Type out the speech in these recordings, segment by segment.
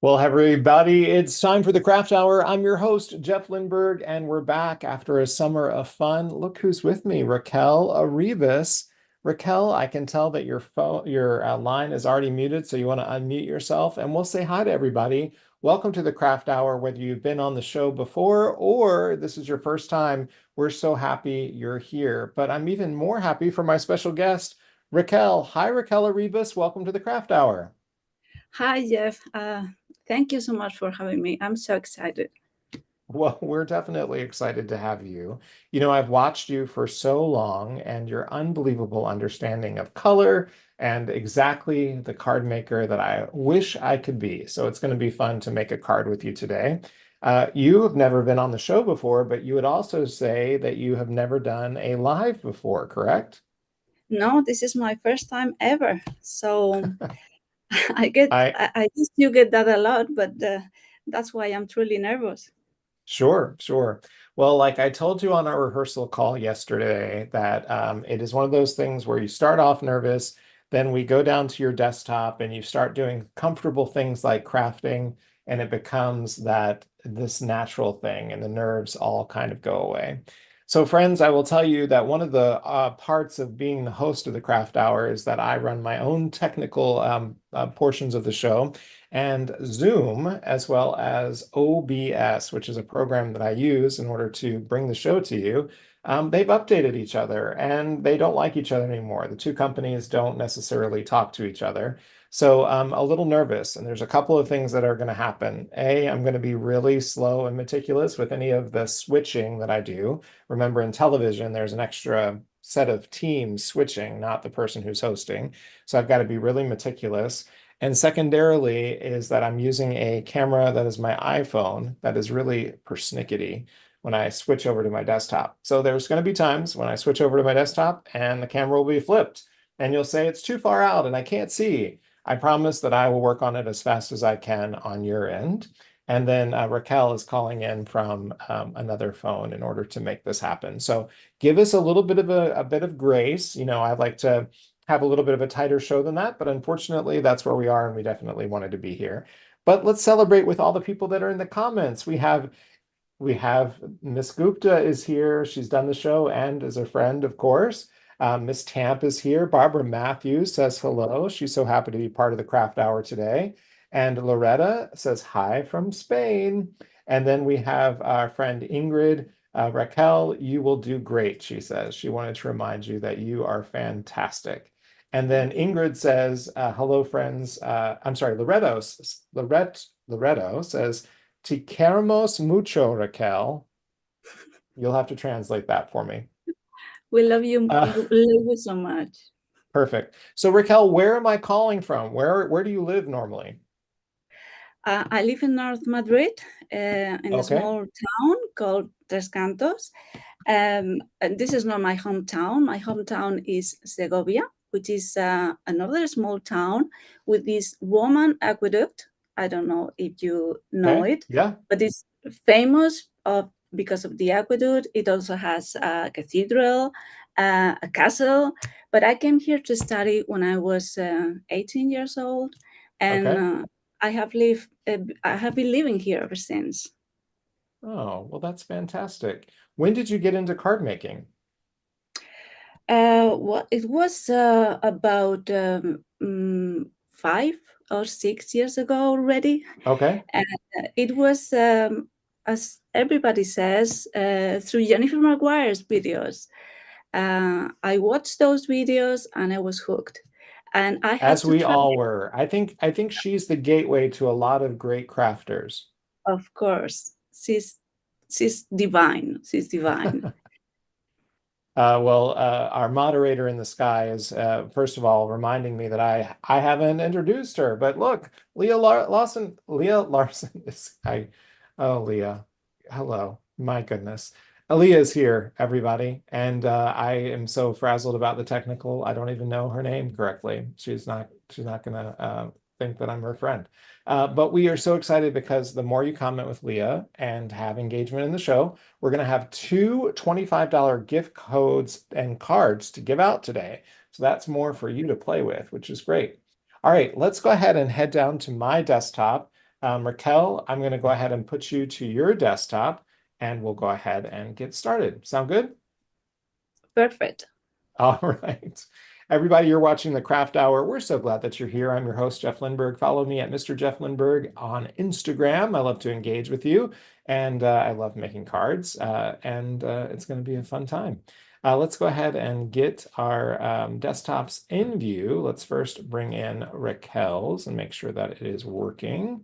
Well, everybody, it's time for the Craft Hour. I'm your host, Jeff Lindberg, and we're back after a summer of fun. Look who's with me, Raquel Arribas. Raquel, I can tell that your line is already muted, so you want to unmute yourself, and we'll say hi to everybody. Welcome to the Craft Hour, whether you've been on the show before or this is your first time. We're so happy you're here. But I'm even more happy for my special guest, Raquel. Hi, Raquel Arribas. Welcome to the Craft Hour. Hi, Jeff. Thank you so much for having me. I'm so excited. Well, we're definitely excited to have you. You know, I've watched you for so long, and your unbelievable understanding of color and exactly the card maker that I wish I could be. So it's going to be fun to make a card with you today. You have never been on the show before, but you would also say that you have never done a live before, correct? No, this is my first time ever. So I get, I I guess you get that a lot, but that's why I'm truly nervous. Sure, sure. Well, like I told you on our rehearsal call yesterday, that it is one of those things where you start off nervous, then we go down to your desktop and you start doing comfortable things like crafting, and it becomes that this natural thing, and the nerves all kind of go away. So, friends, I will tell you that one of the parts of being the host of the Craft Hour is that I run my own technical portions of the show and Zoom, as well as OBS, which is a program that I use in order to bring the show to you. They've updated each other and they don't like each other anymore. The two companies don't necessarily talk to each other. So I'm a little nervous, and there's a couple of things that are going to happen. A, I'm going to be really slow and meticulous with any of the switching that I do. Remember, in television, there's an extra set of teams switching, not the person who's hosting. So I've got to be really meticulous. And secondarily is that I'm using a camera that is my iPhone that is really persnickety when I switch over to my desktop. So there's going to be times when I switch over to my desktop and the camera will be flipped and you'll say it's too far out and I can't see. I promise that I will work on it as fast as I can on your end. And then Raquel is calling in from another phone in order to make this happen. So give us a little bit of a bit of grace. You know, I'd like to have a little bit of a tighter show than that, but unfortunately, that's where we are, and we definitely wanted to be here. But let's celebrate with all the people that are in the comments. We have Miss Gupta is here. She's done the show and is a friend, of course. Miss Tamp is here. Barbara Matthews says hello. She's so happy to be part of the craft hour today. And Loretta says hi from Spain. And then we have our friend Ingrid. Raquel, you will do great, she says. She wanted to remind you that you are fantastic. And then Thank you. Ingrid says, hello, friends. I'm sorry, Loretto says, Te queremos mucho, Raquel. You'll have to translate that for me. We love you. Uh, Love you so much. Perfect. So Raquel, where am I calling from? Where do you live normally? I live in North Madrid, in a Okay. small town called Tres Cantos. And this is not my hometown. My hometown is Segovia, which is another small town with this Roman aqueduct. I don't know if you know Okay. it, Yeah. but it's famous because of the aqueduct. It also has a cathedral, a castle. But I came here to study when I was 18 years old, and Okay. I have been living here ever since. Oh, well, that's fantastic. When did you get into card making? Well, it was about 5 or 6 years ago already. Okay. And it was, as everybody says, through Jennifer Maguire's videos. I watched those videos and I was hooked. And I had As to we try, all were. I think she's the gateway to a lot of great crafters. of course. She's divine. She's divine. Well, our moderator in the sky is, first of all, reminding me that I haven't introduced her. But look, Leah Larson is oh, Leah, hello, my goodness. Aaliyah is here, everybody, and I am so frazzled about the technical. I don't even know her name correctly. She's not gonna think that I'm her friend. But we are so excited because the more you comment with Leah and have engagement in the show, we're going to have two $25 gift codes and cards to give out today. So that's more for you to play with, which is great. All right, let's go ahead and head down to my desktop. Raquel, I'm going to go ahead and put you to your desktop and we'll go ahead and get started. Sound good? Perfect. All right. Everybody, you're watching the Craft Hour. We're so glad that you're here. I'm your host, Jeff Lindberg. Follow me at Mr. Jeff Lindberg on Instagram. I love to engage with you, and I love making cards, and it's going to be a fun time. Let's go ahead and get our desktops in view. Let's first bring in Raquel's and make sure that it is working.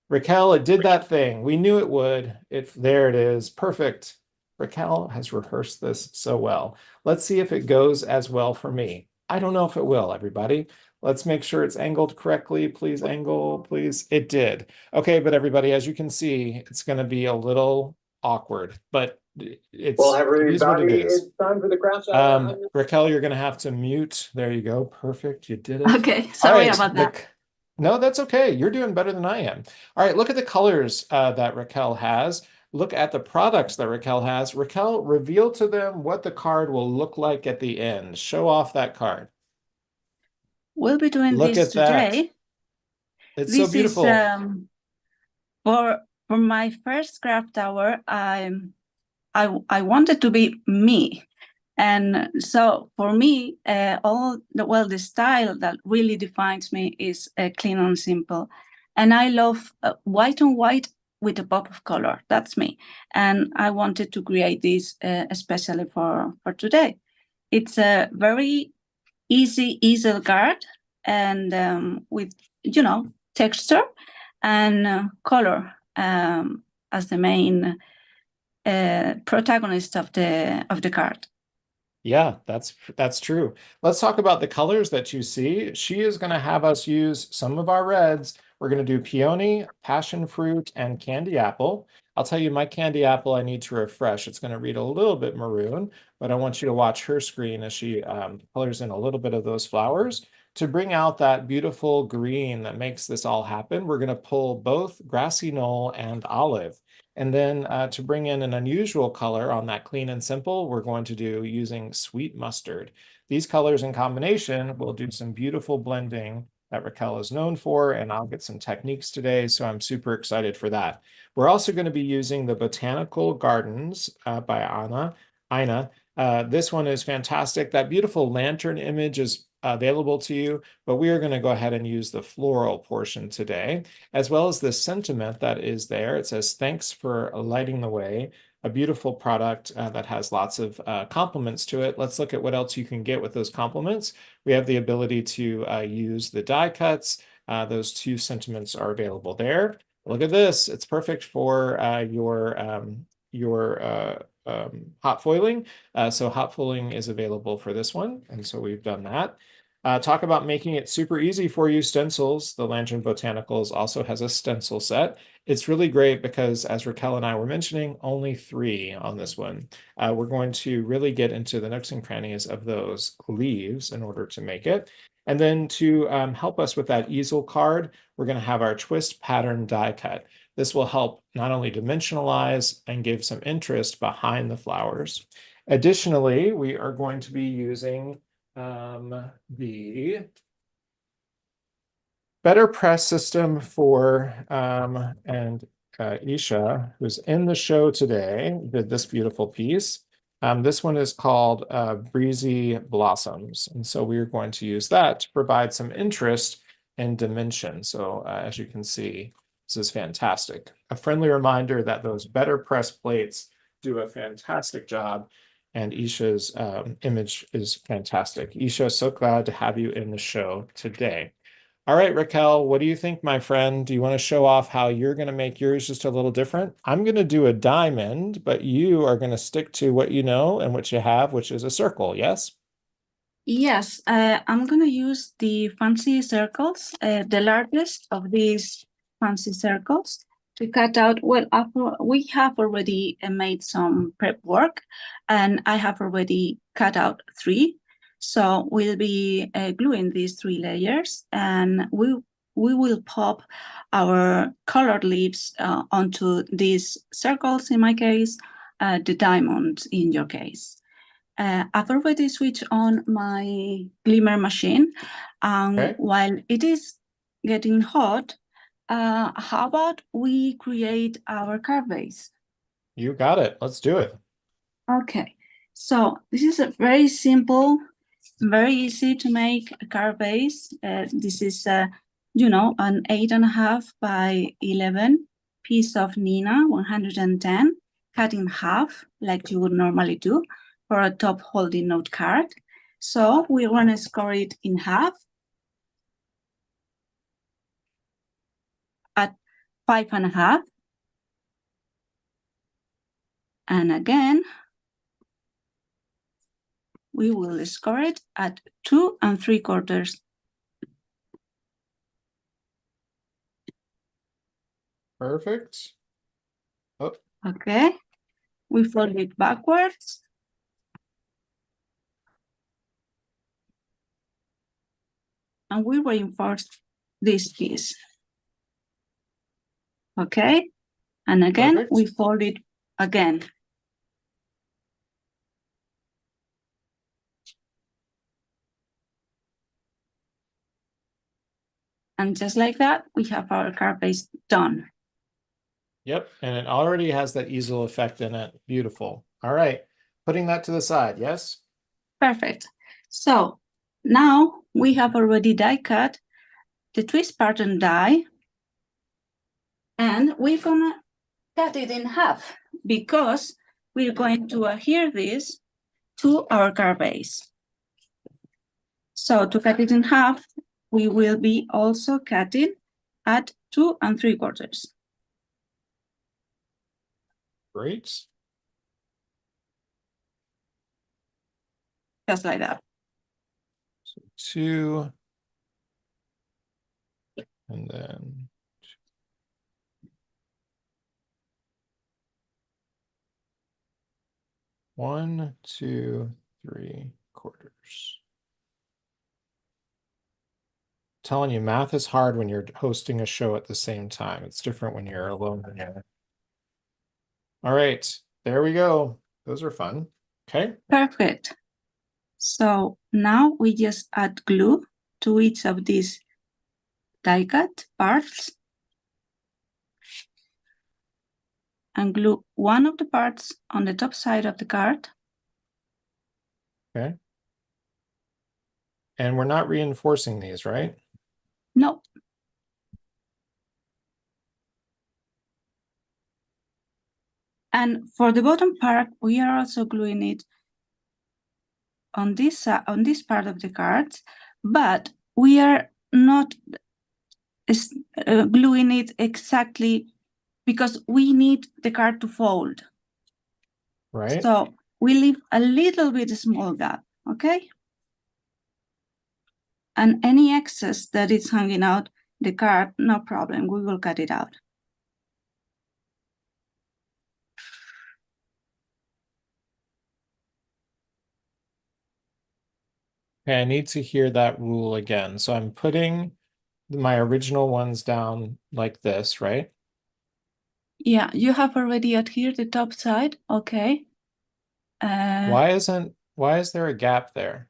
Raquel, it did that thing. We knew it would. There it is. Perfect. Raquel has rehearsed this so well. Let's see if it goes as well for me. I don't know if it will, everybody. Let's make sure it's angled correctly. Please angle, please. It did. Okay, but everybody, as you can see, it's going to be a little awkward, but it is what it is. It's time for the craft hour. Raquel, you're going to have to mute. There you go. Perfect. You did it. Okay, All sorry right. about that. No, that's okay. You're doing better than I am. All right, look at the colors that Raquel has. Look at the products that Raquel has. Raquel, reveal to them what the card will look like at the end. Show off that card. We'll be doing Look this at that. today. It's so This is beautiful. for my first craft hour. I wanted to be me. And so for me, the style that really defines me is clean and simple. And I love white on white with a pop of color. That's me. And I wanted to create this especially for today. It's a very easy easel card and with, texture and color as the main protagonist of the card. Yeah, that's true. Let's talk about the colors that you see. She is going to have us use some of our reds. We're going to do peony, passion fruit, and candy apple. I'll tell you, my candy apple, I need to refresh. It's going to read a little bit maroon, but I want you to watch her screen as she colors in a little bit of those flowers. To bring out that beautiful green that makes this all happen, we're going to pull both grassy knoll and olive. And then to bring in an unusual color on that clean and simple, we're going to do using sweet mustard. These colors in combination will do some beautiful blending that Raquel is known for, and I'll get some techniques today, so I'm super excited for that. We're also going to be using the Botanical Gardens by Ina. This one is fantastic. That beautiful lantern image is available to you, but we are going to go ahead and use the floral portion today, as well as the sentiment that is there. It says, "Thanks for lighting the way." A beautiful product that has lots of compliments to it. Let's look at what else you can get with those compliments. We have the ability to use the die cuts. Those two sentiments are available there. Look at this. It's perfect for your hot foiling. So hot foiling is available for this one. And so we've done that. Talk about making it super easy for you. Stencils. The Lantern Botanicals also has a stencil set. It's really great because, as Raquel and I were mentioning, only 3 on this one. We're going to really get into the nooks and crannies of those leaves in order to make it. And then to help us with that easel card, we're going to have our twist pattern die cut. This will help not only dimensionalize and give some interest behind the flowers. Additionally, we are going to be using the Better Press system for and Isha, who's in the show today, did this beautiful piece. This one is called Breezy Blossoms. And so we're going to use that to provide some interest and dimension. So as you can see, this is fantastic. A friendly reminder that those Better Press plates do a fantastic job, and Isha's image is fantastic. Isha, so glad to have you in the show today. All right, Raquel, what do you think, my friend? Do you want to show off how you're going to make yours just a little different? I'm going to do a diamond, but you are going to stick to what you know and what you have, which is a circle, yes? Yes, I'm going to use the fancy circles, the largest of these fancy circles, to cut out. Well, we have already made some prep work, and I have already cut out 3. So we'll be gluing these 3 layers, and we will pop our colored leaves onto these circles, in my case, the diamonds in your case. I've already switched on my glimmer machine, and Okay. while it is getting hot, how about we create our card base? You got it. Let's do it. Okay, so this is a very simple, very easy to make a card base. This is, you know, an 8.5 by 11 piece of Nina 110, cut in half, like you would normally do for a top holding note card. So we want to score it in half at 5.5. And again, we will score it at 2 3/4. Perfect. Oh, Okay, we fold it backwards. And we reinforce this piece. Okay, and again, perfect. we fold it again. And just like that, we have our card base done. Yep, and it already has that easel effect in it. Beautiful. All right, putting that to the side, yes? Perfect. So now we have already die cut the twist pattern die, and we're gonna cut it in half because we're going to adhere this to our card base. So to cut it in half, we will be also cutting at 2 3/4. Great. Just like that. So 2. And then 1, 2, 3/4. Telling you, math is hard when you're hosting a show at the same time. It's different when you're alone. All right, there we go. Those are fun. Okay. Perfect. So now we just add glue to each of these die cut parts and glue one of the parts on the top side of the card. Okay. And we're not reinforcing these, right? No. And for the bottom part, we are also gluing it on this part of the cards, but we are not gluing it exactly because we need the card to fold. Right. So we leave a little bit small gap, okay? And any excess that is hanging out the card, no problem, we will cut it out. Okay, I need to hear that rule again. So I'm putting my original ones down like this, right? Yeah, you have already adhered the top side, okay. Why is there a gap there?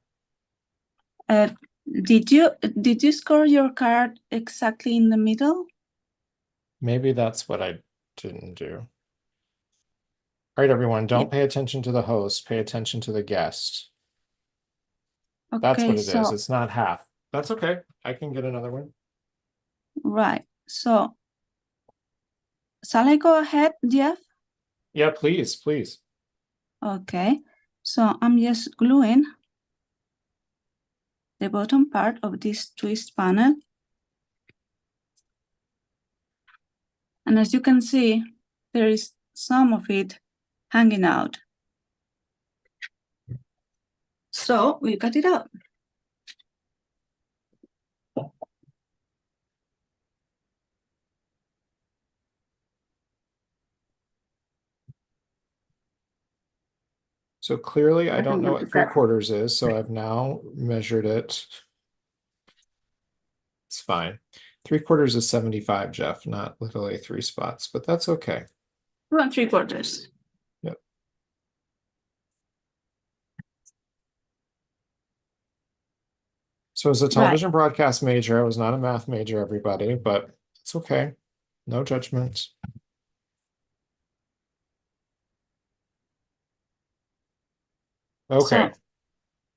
Did you score your card exactly in the middle? Maybe that's what I didn't do. All right, everyone, don't pay attention to the host, pay attention to the guest. That's Okay, what it is. It's not half. That's okay. I can get another one. Right. So shall I go ahead, Jeff? Yeah, please, please. Okay. So I'm just gluing the bottom part of this twist panel. And as you can see, there is some of it hanging out. So we'll cut it out. So clearly I don't know want what to cut. 3/4 is, so I've now measured it. It's fine. 3/4 is 75, Jeff, not literally 3 spots, but that's okay. 2 3/4. Yep. So as a television broadcast major, I was not a math major, everybody, but It's okay. No judgment. Okay.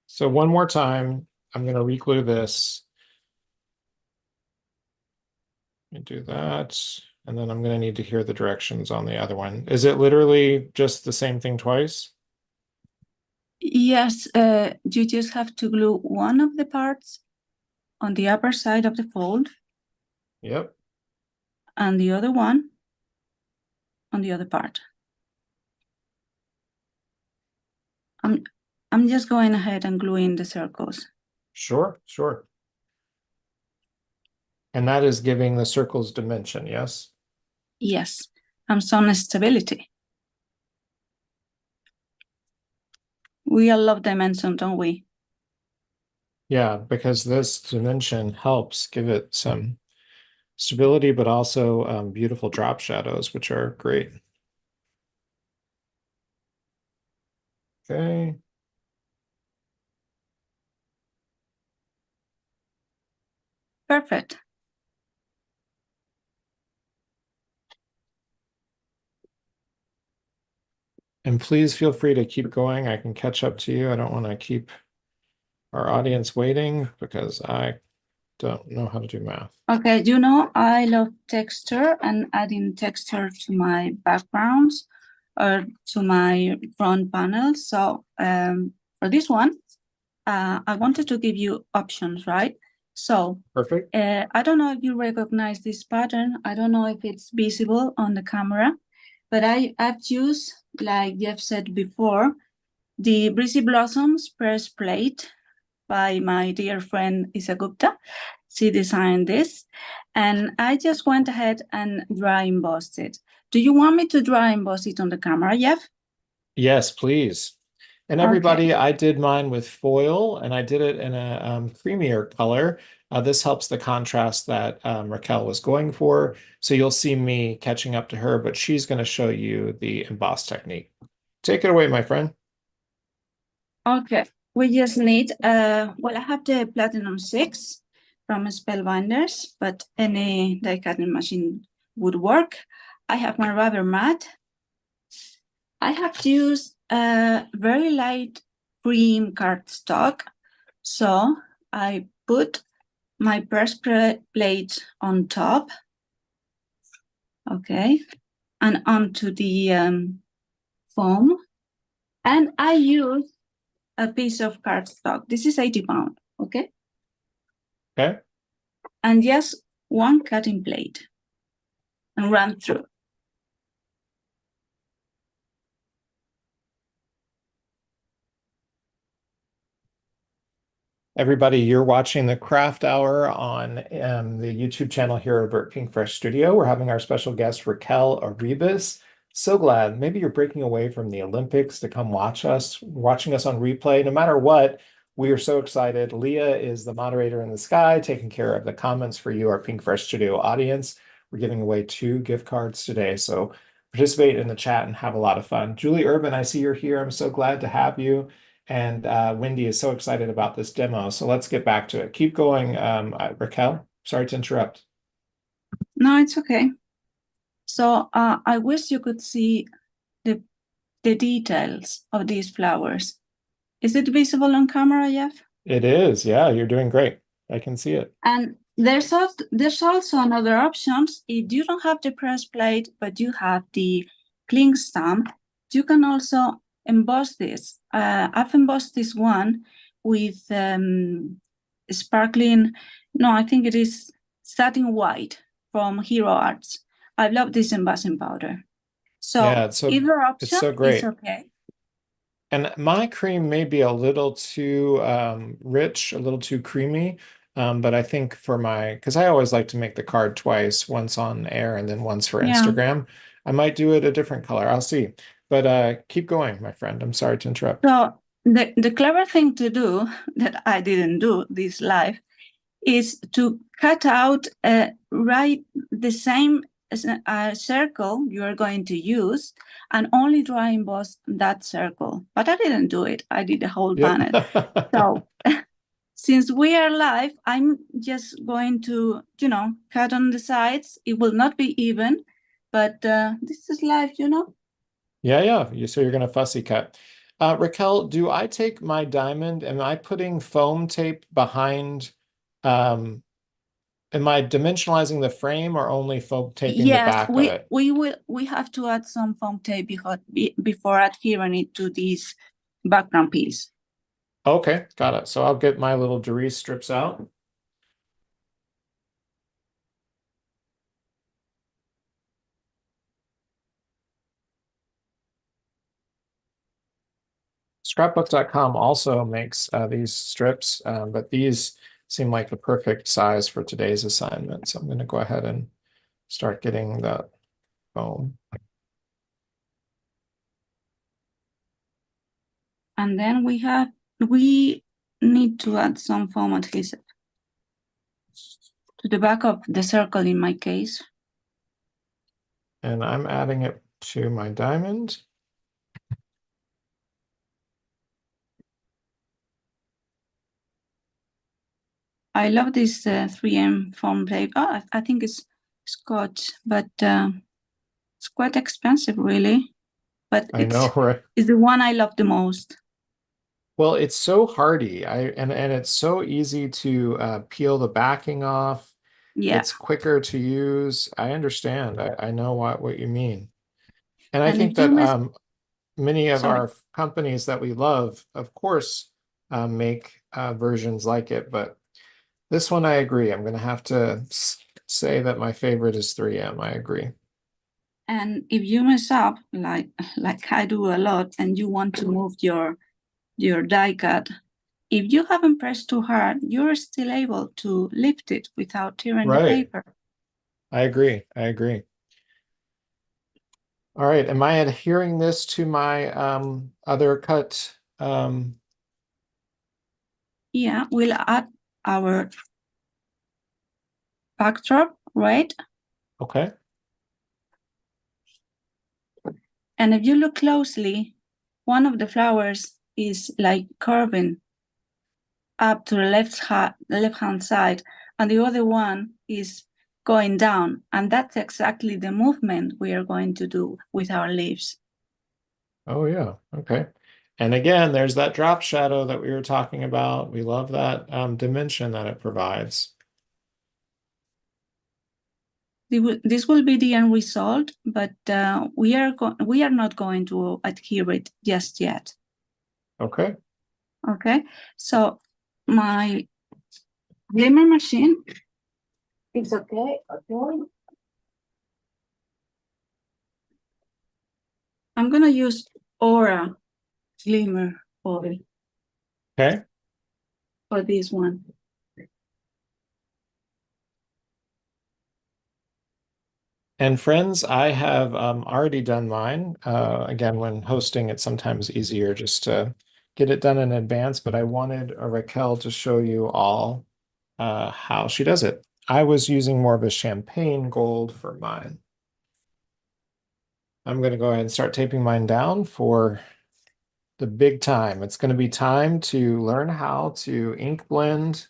So one more time, I'm going to reglue this. And do that. And then I'm going to need to hear the directions on the other one. Is it literally just the same thing twice? Yes, you just have to glue one of the parts on the upper side of the fold Yep. and the other one on the other part. I'm just going ahead and gluing the circles. Sure, sure. And that is giving the circles dimension, yes? Yes, and some stability. We all love dimension, don't we? Yeah, because this dimension helps give it some stability, but also beautiful drop shadows, which are great. Okay. Perfect. And please feel free to keep going. I can catch up to you. I don't want to keep our audience waiting because I don't know how to do math. Okay, you know, I love texture and adding texture to my backgrounds or to my front panels. So for this one, I wanted to give you options, right? So Perfect. I don't know if you recognize this pattern. I don't know if it's visible on the camera, but I've used, like Jeff said before, the Breezy Blossoms press plate by my dear friend Isa Gupta. She designed this, and I just went ahead and dry embossed it. Do you want me to dry emboss it on the camera, Jeff? Yes, please. And everybody, I did mine with foil and I did it in a creamier color. This helps the contrast that Raquel was going for. So you'll see me catching up to her, but she's going to show you the emboss technique. Take it away, my friend. Okay, we just need, well, I have the Platinum 6 from Spellbinders, but any die cutting machine would work. I have my rubber mat. I have used a very light cream cardstock. So I put my press plate on top, okay, and onto the foam. And I use a piece of cardstock. This is 80 pounds, okay? Okay. And just one cutting plate and run through. Everybody, you're watching the Craft Hour on the YouTube channel here at Burt Pink Fresh Studio. We're having our special guest, Raquel Arribas. So glad. Maybe you're breaking away from the Olympics to come watching us on replay. No matter what, we are so excited. Leah is the moderator in the sky, taking care of the comments for you, our Pink Fresh Studio audience. We're giving away 2 gift cards today, so participate in the chat and have a lot of fun. Julie Urban, I see you're here. I'm so glad to have you. And Wendy is so excited about this demo. So let's get back to it. Keep going, Raquel. Sorry to interrupt. No, it's okay. So I wish you could see the details of these flowers. Is it visible on camera, Jeff? It is. Yeah, you're doing great. I can see it. And there's also another options. If you don't have the press plate, but you have the cling stamp, you can also emboss this. I've embossed this one with sparkling, no, I think it is satin white from Hero Arts. I love this embossing powder. So yeah, either option it's so great. is okay. And my cream may be a little too rich, a little too creamy. But I think because I always like to make the card twice, once on air and then once for Instagram. I might do it a different color. I'll see. But keep going, my friend. I'm sorry to interrupt. So the clever thing to do that I didn't do this live is to cut out right the same circle you are going to use and only dry emboss that circle. But I didn't do it. I did the whole panel. since we are live, I'm just going to, you know, cut on the sides. It will not be even, but this is live, you know. Yeah. So you're gonna fussy cut. Raquel, do I take my diamond? Am I putting foam tape behind? Am I dimensionalizing the frame or only foam taping the Yes, back of it? we have to add some foam tape before adhering it to this background piece. Okay, got it. So I'll get my little Derice strips out. Scrapbook.com also makes these strips, but these seem like the perfect size for today's assignment. So I'm going to go ahead and start getting the foam. And then we need to add some foam adhesive to the back of the circle in my case. And I'm adding it to my diamond. I love this 3M foam tape. Oh, I think it's Scotch, but it's quite expensive, really. But I know, right? it's the one I love the most. Well, it's so hardy. And it's so easy to peel the backing off. Yeah. It's quicker to use. I understand. I know what you mean. And I And think if you that many of Sorry. our companies that we love, of course, make versions like it. But this one, I agree. I'm going to have to say that my favorite is 3M. I agree. And if you mess up, like I do a lot, and you want to move your die cut, if you haven't pressed too hard, you're still able to lift it without tearing the Right. paper. I agree. All right. Am I adhering this to my other cut? Yeah, we'll add our backdrop, right? Okay. And if you look closely, one of the flowers is like curving up to the left-hand side, and the other one is going down. And that's exactly the movement we are going to do with our leaves. Oh, yeah. Okay. And again, there's that drop shadow that we were talking about. We love that dimension that it provides. This will be the end result, but we are not going to adhere it just yet. Okay. Okay, so my glimmer machine is okay. I'm gonna use Aura glimmer foil. Okay. For this one. And friends, I have already done mine. Again, when hosting, it's sometimes easier just to get it done in advance, but I wanted Raquel to show you all how she does it. I was using more of a champagne gold for mine. I'm going to go ahead and start taping mine down for the big time. It's going to be time to learn how to ink blend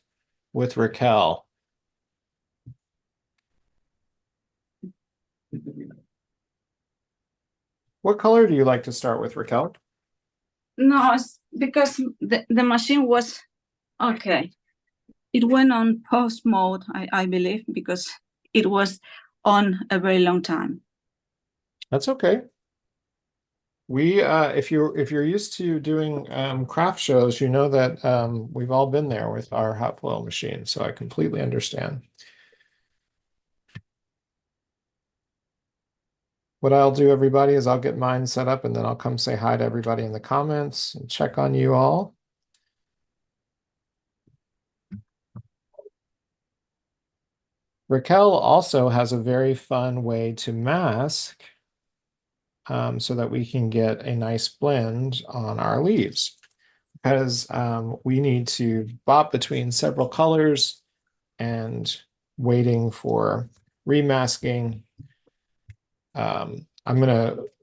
with Raquel. What color do you like to start with, Raquel? No, it's because the machine was okay. It went on pause mode, I believe, because it was on a very long time. That's okay. We if you're used to doing craft shows, you know that we've all been there with our hot foil machine, so I completely understand. What I'll do, everybody, is I'll get mine set up and then I'll come say hi to everybody in the comments and check on you all. Raquel also has a very fun way to mask so that we can get a nice blend on our leaves, because we need to bob between several colors and waiting for remasking.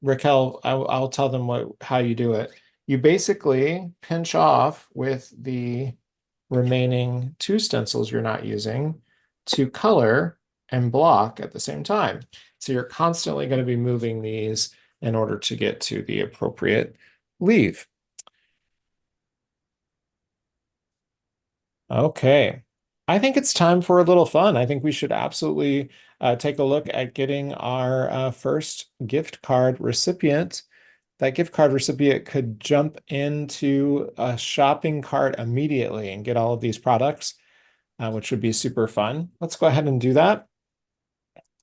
Raquel, I'll tell them how you do it. You basically pinch off with the remaining 2 stencils you're not using to color and block at the same time. So you're constantly going to be moving these in order to get to the appropriate leaf. Okay. I think it's time for a little fun. I think we should absolutely take a look at getting our first gift card recipient. That gift card recipient could jump into a shopping cart immediately and get all of these products, which would be super fun. Let's go ahead and do that.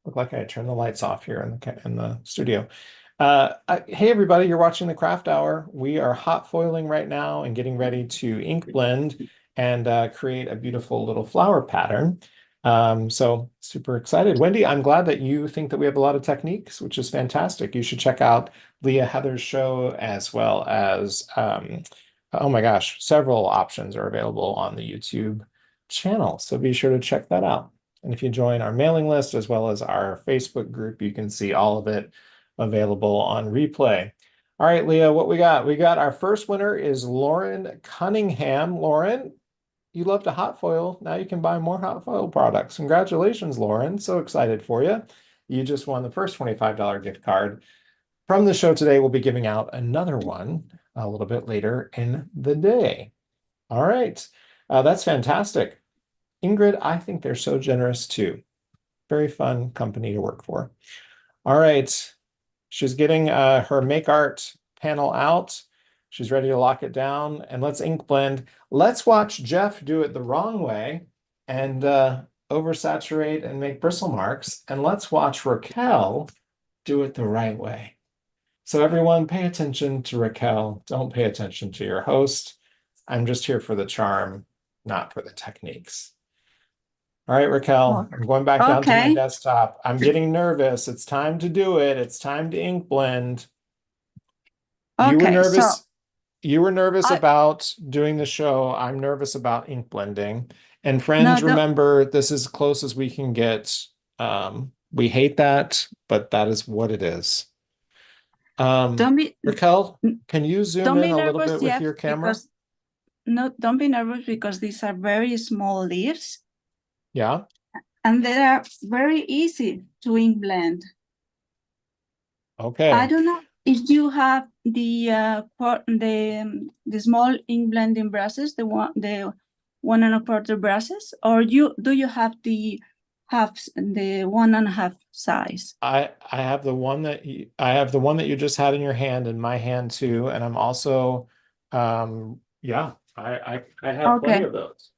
Look like I turned the lights off here in the studio. Hey everybody, you're watching the Craft Hour. We are hot foiling right now and getting ready to ink blend and create a beautiful little flower pattern. So super excited. Wendy, I'm glad that you think that we have a lot of techniques, which is fantastic. You should check out Leah Heather's show as well as, oh my gosh, several options are available on the YouTube channel. So be sure to check that out. And if you join our mailing list as well as our Facebook group, you can see all of it available on replay. All right, Leah, what we got? We got our first winner is Lauren Cunningham. Lauren, you love to hot foil. Now you can buy more hot foil products. Congratulations, Lauren. So excited for you. You just won the first $25 gift card. From the show today, we'll be giving out another one a little bit later in the day. All right, that's fantastic. Ingrid, I think they're so generous too. Very fun company to work for. All right, she's getting her Make Art panel out. She's ready to lock it down, and let's ink blend. Let's watch Jeff do it the wrong way and oversaturate and make bristle marks, and let's watch Raquel do it the right way. So everyone pay attention to Raquel. Don't pay attention to your host. I'm just here for the charm, not for the techniques. All right, Raquel, I'm going back down to my Okay. desktop. I'm getting nervous. It's time to do it. It's time to ink blend. You were Okay, so nervous. You were nervous I about doing the show. I'm nervous about ink blending. And no friends, remember, this is as close as we can get. We hate that, but that is what it is. don't be Raquel, can you zoom don't in be a little nervous, bit with Jeff, your camera? because no, don't be nervous because these are very small leaves Yeah. and they are very easy to ink blend. I Okay. don't know if you have the small ink blending brushes, the 1 1/4 brushes, or do you have the 1 1/2 size? I have the one that you just had in your hand in my hand too, and I'm also yeah, I have plenty Okay, of those.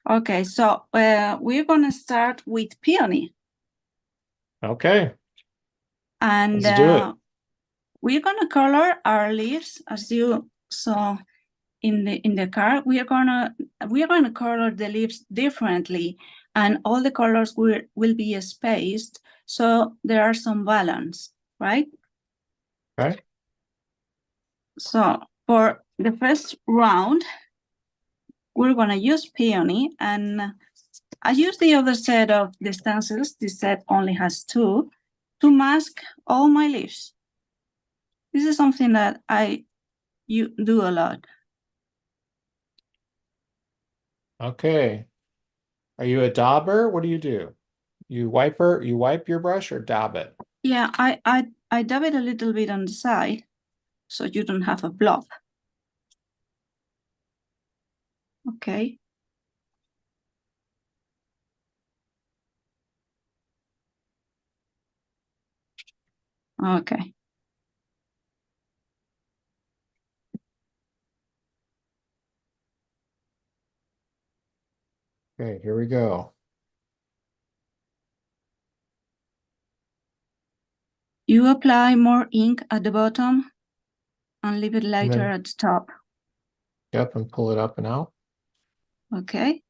okay. So we're gonna start with peony, Okay, and let's do it. we're gonna color our leaves as you saw in the card. We are gonna color the leaves differently, and all the colors will be spaced, so there are some balance, right? Okay. So for the first round, we're gonna use peony, and I use the other set of the stencils. This set only has 2 to mask all my leaves. This is something that you do a lot. Okay. Are you a dauber? What do? You wipe your brush or dab it? Yeah, I dab it a little bit on the side so you don't have a blob. Okay. Okay. Okay, here we go. You apply more ink at the bottom and leave it And lighter then, at the top. yep, and pull it up and out. Okay.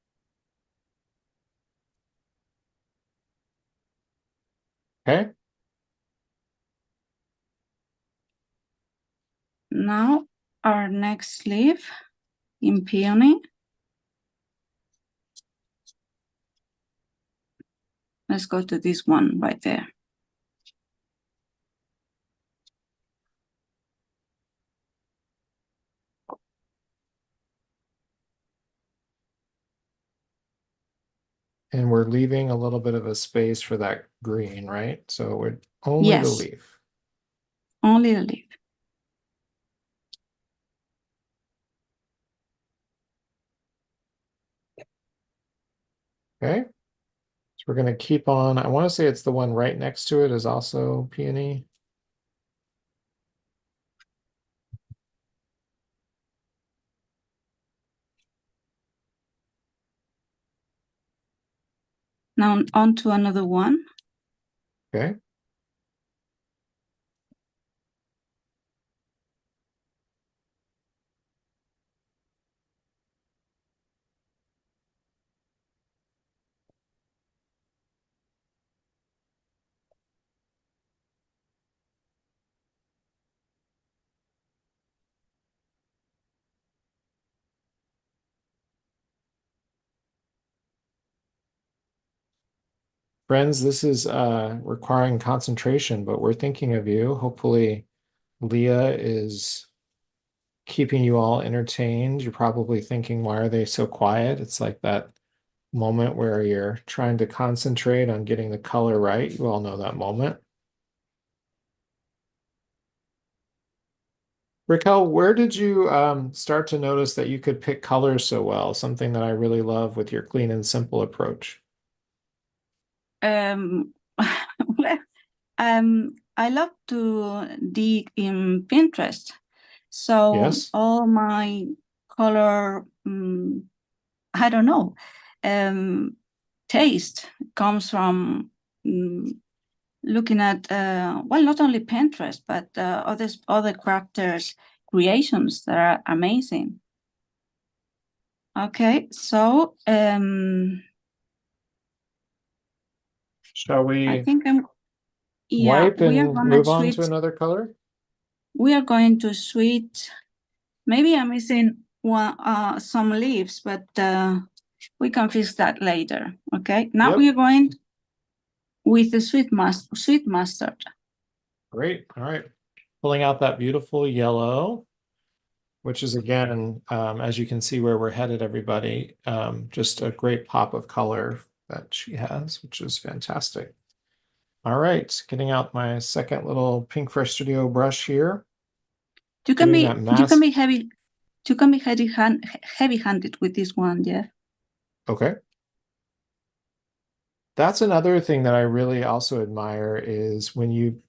Okay. Now our next leaf in peony. Let's go to this one right there. And we're leaving a little bit of a space for that green, right? So we're only the Yes, leaf. only the leaf. Okay. So we're going to keep on. I want to say it's the one right next to it is also peony. Now on to another one. Okay. Friends, this is requiring concentration, but we're thinking of you. Hopefully, Leah is keeping you all entertained. You're probably thinking, why are they so quiet? It's like that moment where you're trying to concentrate on getting the color right. You all know that moment. Raquel, where did you start to notice that you could pick colors so well? Something that I really love with your clean and simple approach. Well, I love to dig in Pinterest. So Yes? all my color, I don't know, taste comes from looking at, well, not only Pinterest, but other crafters' creations that are amazing. Okay, so Shall I we think wipe we are and gonna move on to switch. another color? We are going to switch. Maybe I'm missing some leaves, but we can fix that later. Okay. Now Yep. we are going with the sweet mustard. Great. All right. Pulling out that beautiful yellow, which is again, as you can see where we're headed, everybody, just a great pop of color that she has, which is fantastic. All right, getting out my second little Pink Fresh Studio brush here. You can Doing be that mask. heavy-handed with this one, yeah. Okay. That's another thing that I really also admire is when you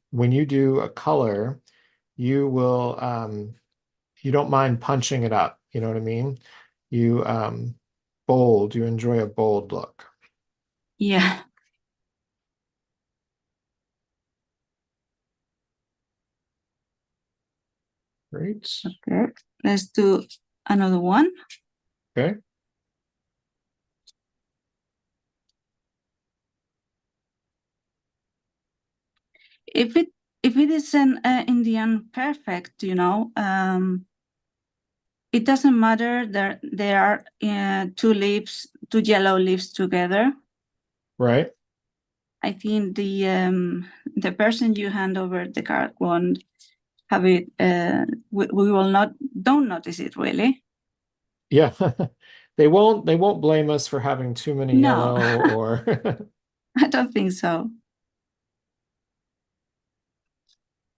do a color, you will you don't mind punching it up, you know what I mean? You you enjoy a bold look. Yeah. Great. Okay. Let's do another one. Okay. If it is an Indian perfect, it doesn't matter that there are two yellow leaves together. Right. I think the person you hand over the card won't have it. We will don't notice it really. Yeah. They won't blame us for having too many No, yellow or I don't think so.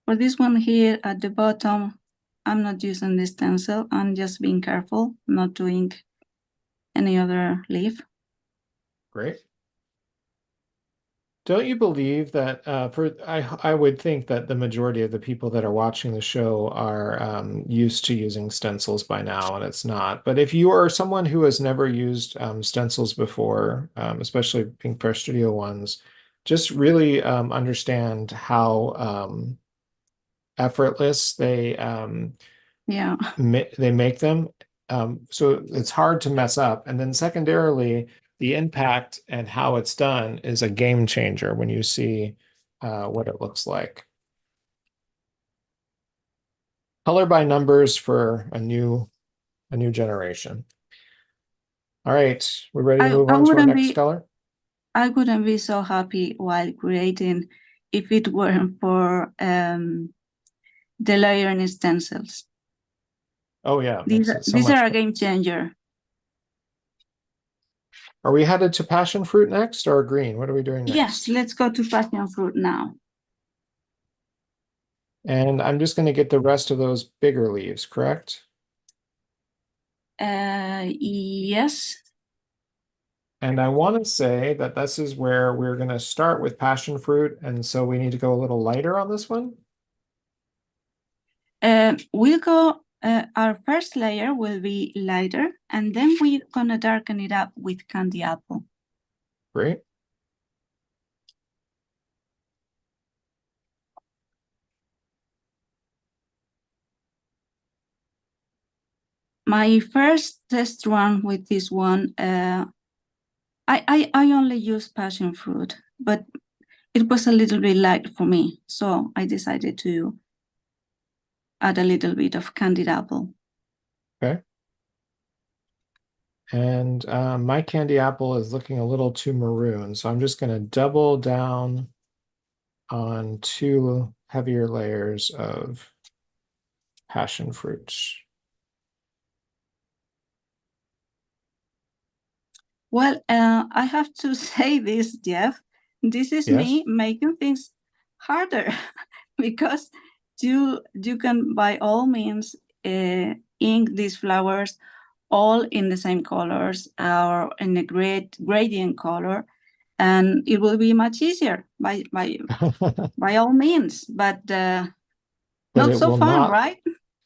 For this one here at the bottom, I'm not using the stencil. I'm just being careful not to ink any other leaf. Great. Don't you believe that I would think that the majority of the people that are watching the show are used to using stencils by now, and it's not. But if you are someone who has never used stencils before, especially Pink Press Studio ones, just really understand how effortless Yeah. they make them. So it's hard to mess up. And then secondarily, the impact and how it's done is a game changer when you see what it looks like. Color by numbers for a new generation. All right, we're ready to move on to our next color. I wouldn't be so happy while creating if it weren't for the layering stencils. Oh yeah, These makes it so these much are a fun. game changer. Are we headed to passion fruit next or green? What are we doing next? Yes, let's go to passion fruit now. And I'm just going to get the rest of those bigger leaves, correct? Yes. And I want to say that this is where we're going to start with passion fruit. And so we need to go a little lighter on this one. We'll go, our first layer will be lighter, and then we're gonna darken it up with candy apple. Great. My first test run with this one, I only use passion fruit, but it was a little bit light for me, so I decided to add a little bit of candied apple. Okay. And my candy apple is looking a little too maroon, so I'm just going to double down on 2 heavier layers of passion fruit. Well, I have to say this, Jeff. This is me making things harder because you can by all means ink these flowers all in the same colors or in a gradient color, and it will be much easier by all means. But not so fun, right?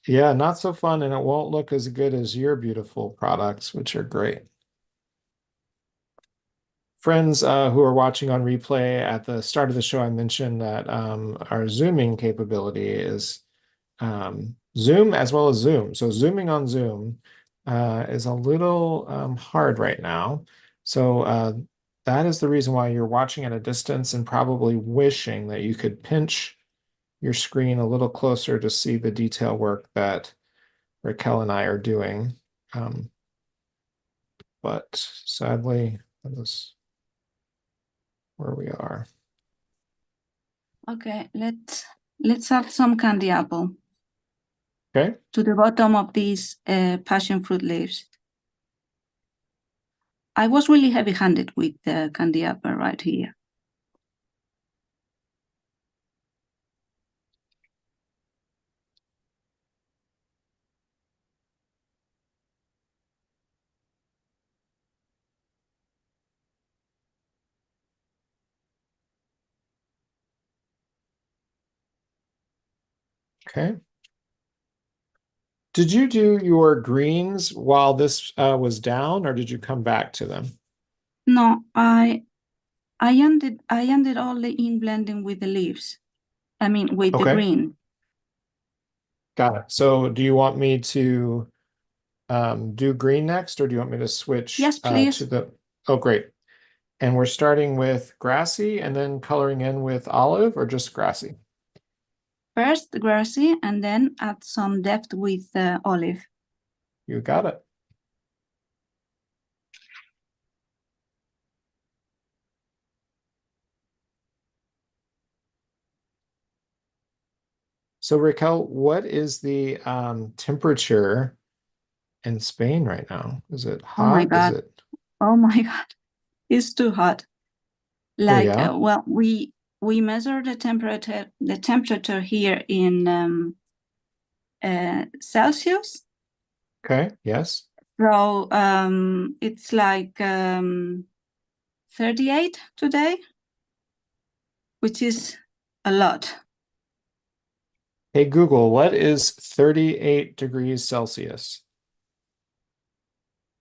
Yeah, not so fun, and it won't look as good as your beautiful products, which are great. Friends who are watching on replay, at the start of the show, I mentioned that our zooming capability is Zoom as well as Zoom. So zooming on Zoom is a little hard right now. So that is the reason why you're watching at a distance and probably wishing that you could pinch your screen a little closer to see the detail work that Raquel and I are doing. But sadly, that is where we are. Okay, let's add some candy apple. Okay. To the bottom of these passion fruit leaves. I was really heavy-handed with the candy apple right here. Okay. Did you do your greens while this was down, or did you come back to them? No, I ended all the ink blending with the leaves. I mean, with the green. Got it. So do you want me to do green next, or do you want me to switch Yes, please. to the... Oh, great. And we're starting with grassy and then coloring in with olive, or just grassy? First grassy and then add some depth with olive. You got it. So Raquel, what is the temperature in Spain right now? Is it hot? Oh my God. Is it... Oh my God. It's too hot. Like, yeah? well, we measure the temperature here in Celsius. Okay, yes. So it's like 38 today, which is a lot. Hey Google, what is 38 degrees Celsius?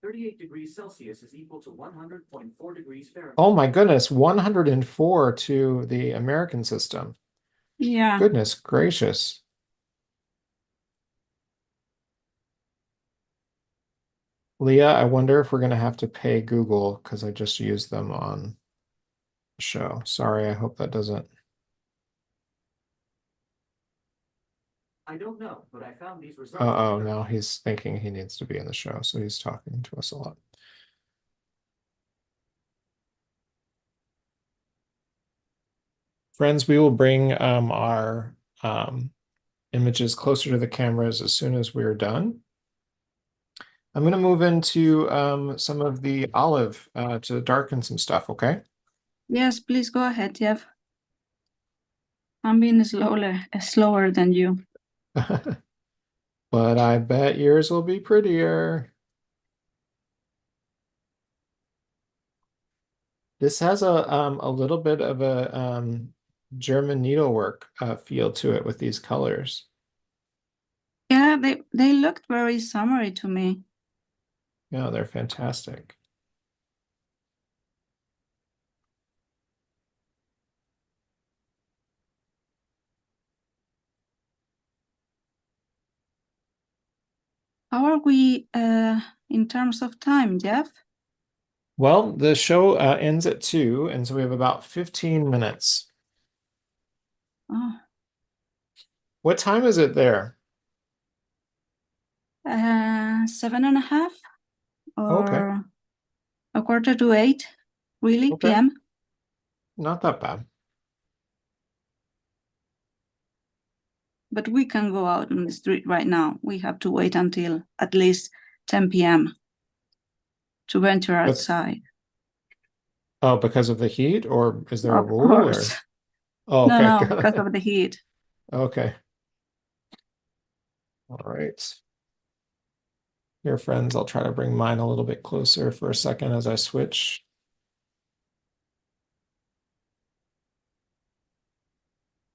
38 degrees Celsius is equal to 100.4 degrees Fahrenheit. Oh my goodness, 104 to the American system. Yeah. Goodness gracious. Leah, I wonder if we're going to have to pay Google because I just used them on the show. Sorry, I hope that doesn't... I don't know, but I found these results. Uh-oh, now he's thinking he needs to be in the show, so he's talking to us a lot. Friends, we will bring our images closer to the cameras as soon as we're done. I'm gonna move into some of the olive to darken some stuff, okay? Yes, please go ahead, Jeff. I'm being slower than you. But I bet yours will be prettier. This has a little bit of a German needlework feel to it with these colors. Yeah, they looked very summery to me. Yeah, they're fantastic. How are we in terms of time, Jeff? Well, the show ends at 2, and so we have about 15 minutes. Oh, What time is it there? 7:30 Okay, or a quarter to 8, really, okay, PM? not that bad. But we can go out on the street right now. We have to wait until at least 10 p.m. to venture But outside. oh, because of the heat, or is there a Of rule, course. or? Oh, No, okay, no, got because it. of the heat. Okay, all right. Here, friends, I'll try to bring mine a little bit closer for a second as I switch.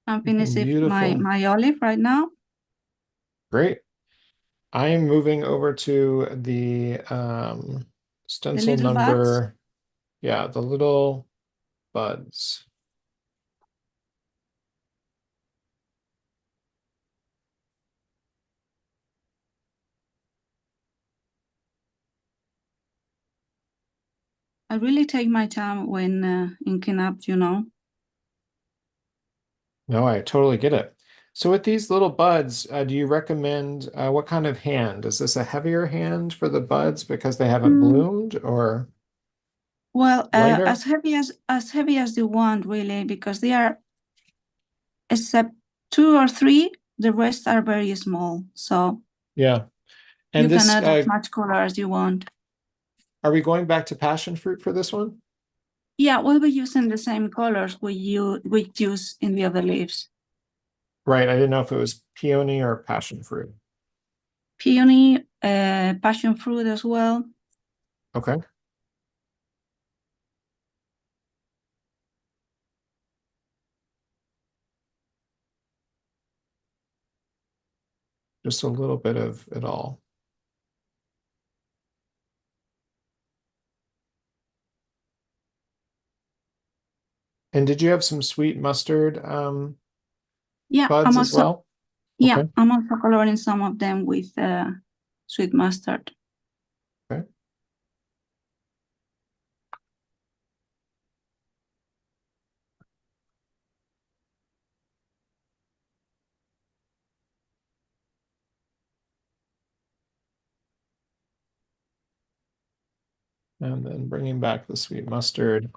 I'm Looking finishing my beautiful. olive right now. Great. I am moving over to the The stencil little buds. number, yeah, the little buds. I really take my time when inking up, you know. No, I totally get it. So with these little buds, do you recommend what kind of hand? Is this a heavier hand for the buds because they haven't Mm, bloomed, or well, lighter? as heavy as you want, really, because they are, except 2 or 3, the rest are very small. So Yeah. you And can this, add as much color as you want. are we going back to passion fruit for this one? Yeah, we'll be using the same colors we use in the other leaves. Right. I didn't know if it was peony or passion fruit. Peony, passion fruit as well. Okay. Just a little bit of it all. And did you have some sweet mustard Yeah, buds as well? yeah, Okay. I'm also coloring some of them with sweet mustard. Okay. And then bringing back the sweet mustard.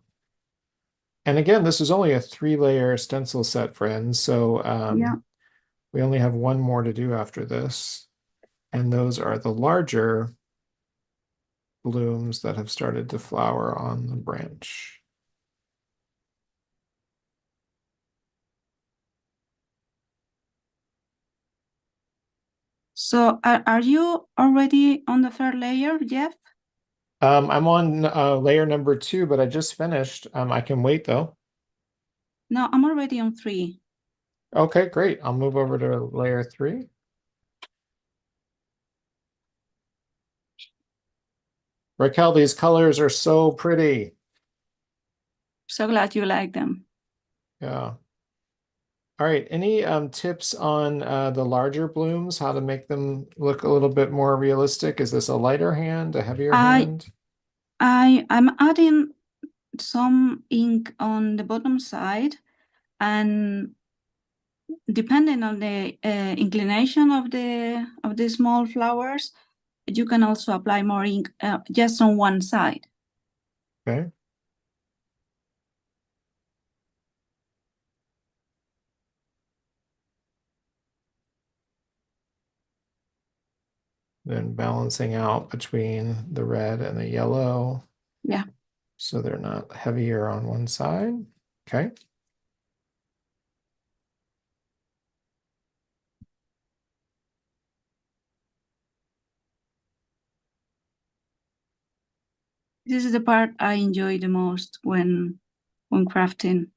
And again, this is only a 3-layer stencil set, friends. So Yeah. we only have one more to do after this. And those are the larger blooms that have started to flower on the branch. So are you already on the third layer, Jeff? I'm on layer number 2, but I just finished. I can wait though. No, I'm already on 3. Okay, great. I'll move over to layer 3. Raquel, these colors are so pretty. So glad you like them. Yeah. All right. Any tips on the larger blooms, how to make them look a little bit more realistic? Is this a lighter hand, a heavier I hand? I'm adding some ink on the bottom side, and depending on the inclination of the small flowers, you can also apply more ink just on one side. Okay. then balancing out between the red and the yellow. Yeah. So they're not heavier on one side. Okay. This is the part I enjoy the most when crafting.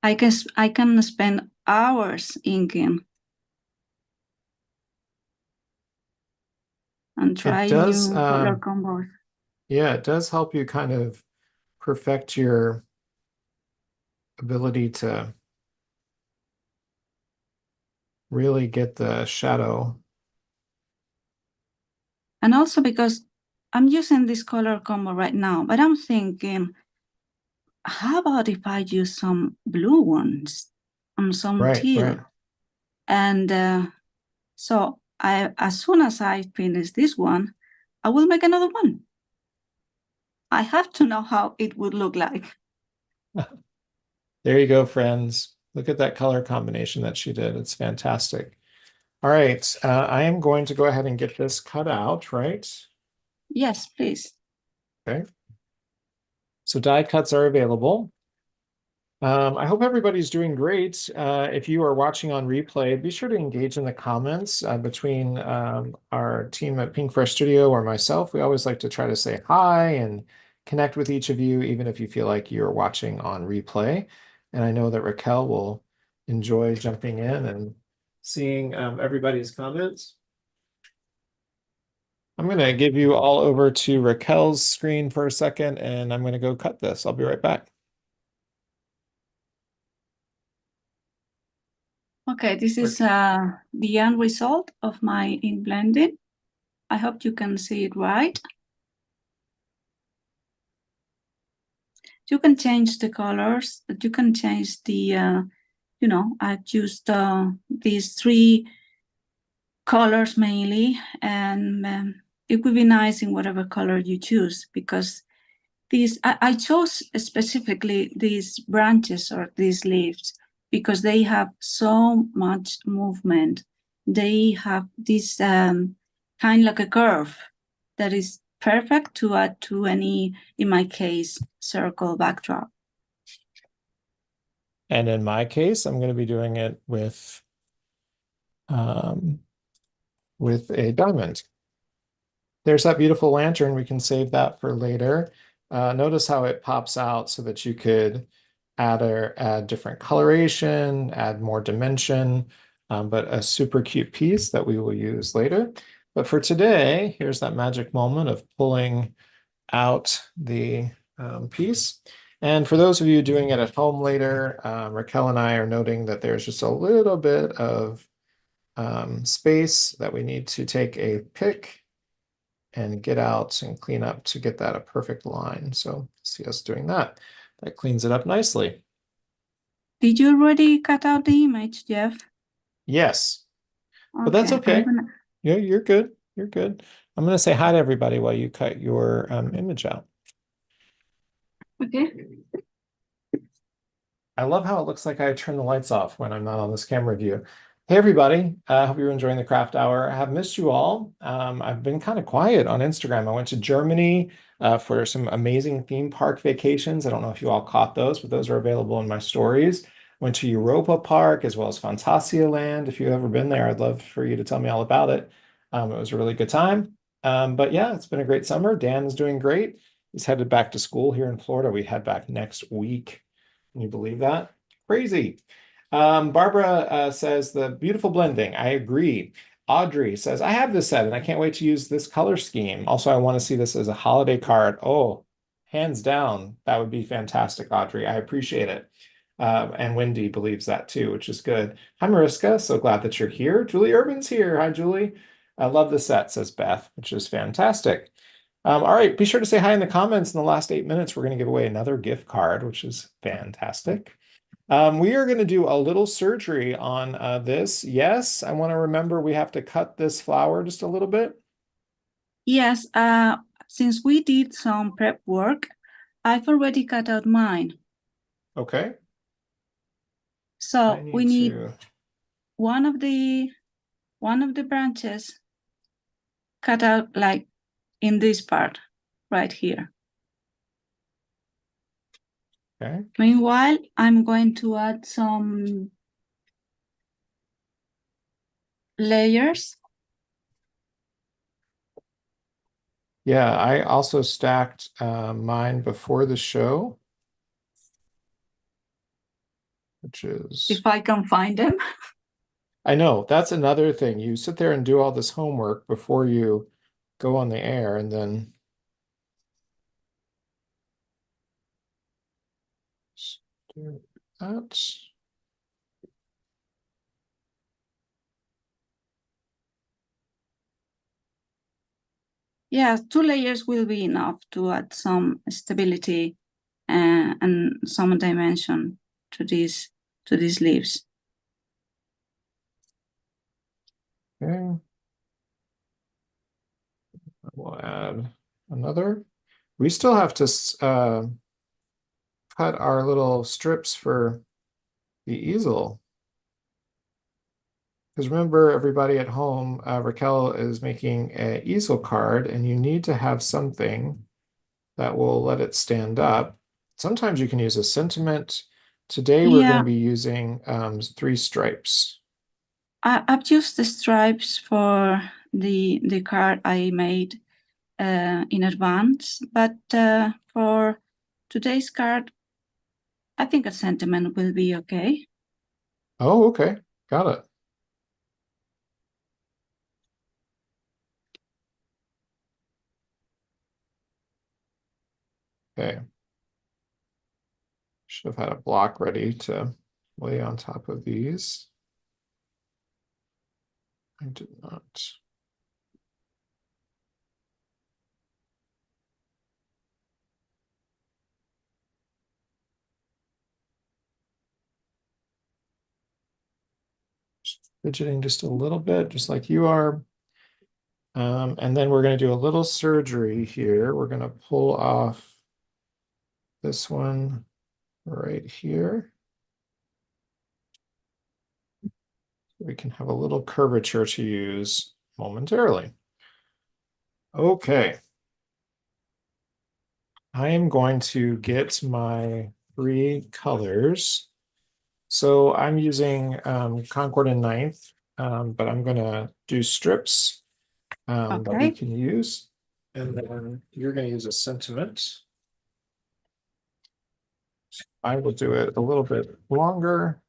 I can spend hours inking and trying does, new color combos. Yeah, it does help you kind of perfect your ability to really get the shadow. And also because I'm using this color combo right now, but I'm thinking, how about if I use some blue ones and some Right, teal? right. And so as soon as I finish this one, I will make another one. I have to know how it would look like. There you go, friends. Look at that color combination that she did. It's fantastic. All right, I am going to go ahead and get this cut out, right? Yes, please. Okay. So die cuts are available. I hope everybody's doing great. If you are watching on replay, be sure to engage in the comments between our team at Pink Fresh Studio or myself. We always like to try to say hi and connect with each of you, even if you feel like you're watching on replay. And I know that Raquel will enjoy jumping in and seeing everybody's comments. I'm going to give you all over to Raquel's screen for a second, and I'm going to go cut this. I'll be right back. Okay, this is the end result of my ink blending. I hope you can see it right. You can change the colors, you can change the, I've used these three colors mainly, and it would be nice in whatever color you choose, because I chose specifically these branches or these leaves because they have so much movement. They have this kind of like a curve that is perfect to add to any, in my case, circle backdrop. And in my case, I'm going to be doing it with a diamond. There's that beautiful lantern. We can save that for later. Notice how it pops out so that you could add different coloration, add more dimension, but a super cute piece that we will use later. But for today, here's that magic moment of pulling out the piece. And for those of you doing it at home later, Raquel and I are noting that there's just a little bit of space that we need to take a pick and get out and clean up to get that a perfect line. So see us doing that. That cleans it up nicely. Did you already cut out the image, Jeff? Yes, but that's okay. Yeah, you're good. You're good. I'm going to say hi to everybody while you cut your image out. Okay. I love how it looks like I turn the lights off when I'm not on this camera view. Hey, everybody. I hope you're enjoying the craft hour. I have missed you all. I've been kind of quiet on Instagram. I went to Germany for some amazing theme park vacations. I don't know if you all caught those, but those are available in my stories. Went to Europa Park as well as Phantasialand. If you've ever been there, I'd love for you to tell me all about it. It was a really good time. But yeah, it's been a great summer. Dan is doing great. He's headed back to school here in Florida. We head back next week. Can you believe that? Crazy. Barbara says the beautiful blending. I agree. Audrey says, I have this set and I can't wait to use this color scheme. Also, I want to see this as a holiday card. Oh, hands down, that would be fantastic, Audrey. I appreciate it. And Wendy believes that too, which is good. Hi, Mariska. So glad that you're here. Julie Urban's here. Hi, Julie. I love the set, says Beth, which is fantastic. All right, be sure to say hi in the comments. In the last 8 minutes, we're going to give away another gift card, which is fantastic. We are going to do a little surgery on this. Yes, I want to remember we have to cut this flower just a little bit. Yes, since we did some prep work, I've already cut out mine. Okay. So we need one of the branches cut out like in this part right here. Okay. Meanwhile, I'm going to add some layers. Yeah, I also stacked mine before the show, which is, If I can find them. I know that's another thing. You sit there and do all this homework before you go on the air, and then just do that. Yeah, 2 layers will be enough to add some stability and some dimension to these leaves. Okay. We'll add another. We still have to cut our little strips for the easel. Because remember, everybody at home, Raquel is making an easel card, and you need to have something that will let it stand up. Sometimes you can use a sentiment. Today we're going to be using 3 stripes. I've used the stripes for the card I made in advance, but for today's card, I think a sentiment will be okay. Oh, okay. Got it. Okay. Should have had a block ready to lay on top of these. I did not. Fidgeting just a little bit, just like you are. And then we're going to do a little surgery here. We're going to pull off this one right here. We can have a little curvature to use momentarily. Okay. I am going to get my 3 colors. So I'm using Concord and Ninth, but I'm going to do strips that we Okay. can use. And then you're going to use a sentiment. I will do it a little bit longer.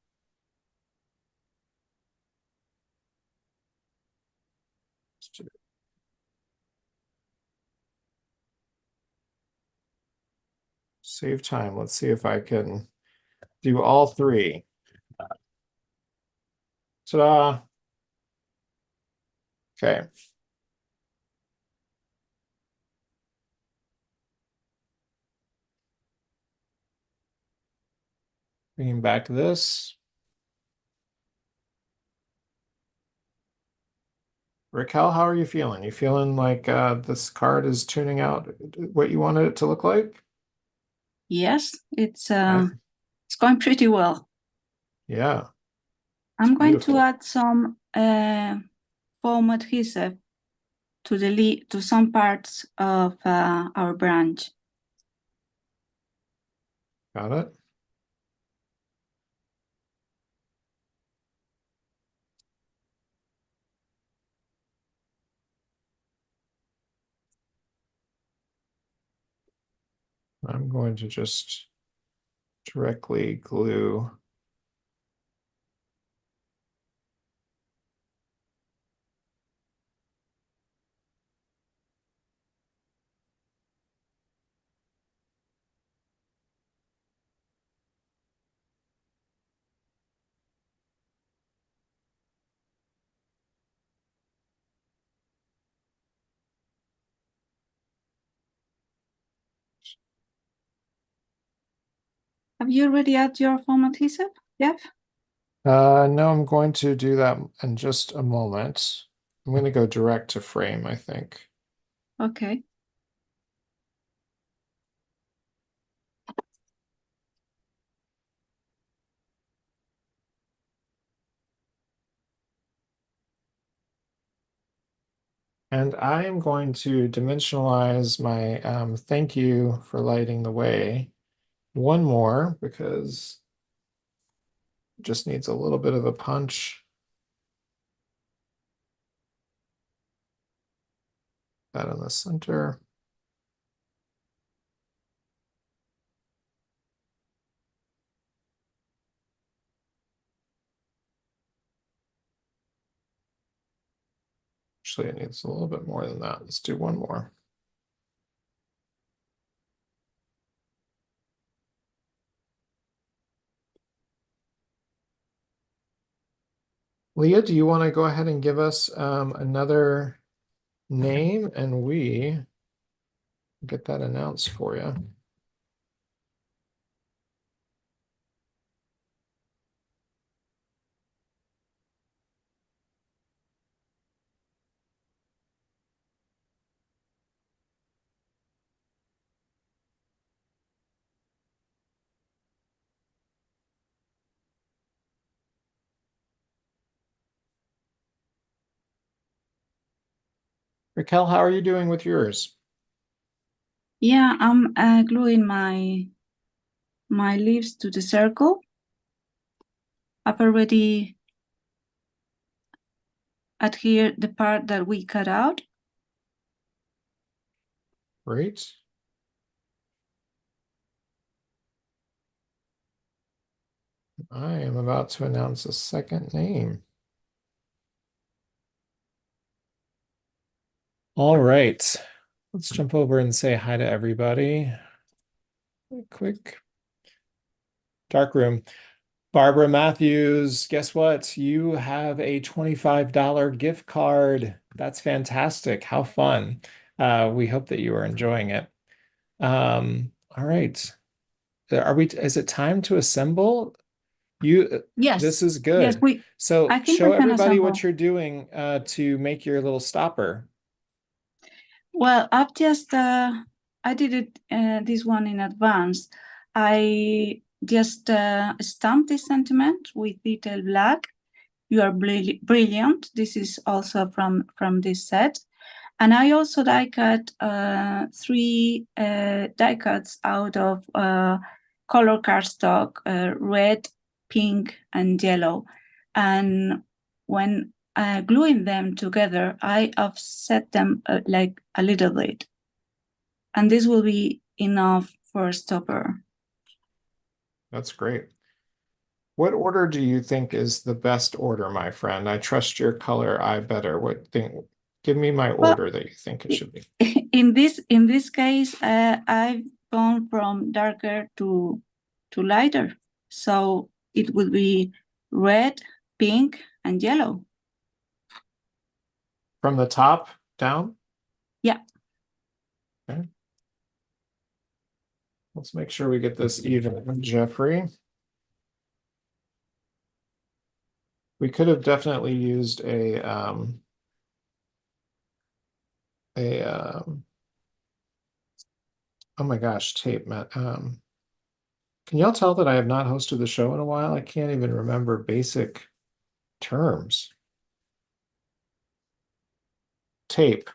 Save time. Let's see if I can do all 3. Ta-da! Okay. Bringing back to this. Raquel, how are you feeling? You feeling like this card is tuning out what you wanted it to look like? Yes, it's going pretty well. Yeah. I'm going to beautiful. add some foam adhesive to some parts of our branch. Got it. I'm going to just directly glue. Have you already added your foam adhesive, Jeff? No, I'm going to do that in just a moment. I'm going to go direct to frame, I think. Okay. And I am going to dimensionalize my thank you for lighting the way one more because it just needs a little bit of a punch. That in the center. Actually, it needs a little bit more than that. Let's do one more. Leah, do you want to go ahead and give us another name and we get that announced for you? Raquel, how are you doing with yours? Yeah, I'm gluing my leaves to the circle. I've already adhered the part that we cut out. Great. I am about to announce a second name. All right. Let's jump over and say hi to everybody. Quick. Darkroom. Barbara Matthews, guess what? You have a $25 gift card. That's fantastic. How fun. We hope that you are enjoying it. All right. Is it time to assemble? Yes. This is Yes, good. So I think show we can everybody assemble. what you're doing to make your little stopper. Well, I've just I did it this one in advance. I just stamped this sentiment with detail black. You are brilliant. This is also from this set. And I also die cut 3 die cuts out of color cardstock, red, pink, and yellow. And when gluing them together, I offset them like a little bit. And this will be enough for a stopper. That's great. What order do you think is the best order, my friend? I trust your color eye better. Give me my order that you think it should be. In this case, I've gone from darker to lighter. So it will be red, pink, and yellow. From the top down? Yeah. Okay. Let's make sure we get this even, Jeffrey. We could have definitely used oh my gosh, tape, Matt. Can y'all tell that I have not hosted the show in a while? I can't even remember basic terms. Tape.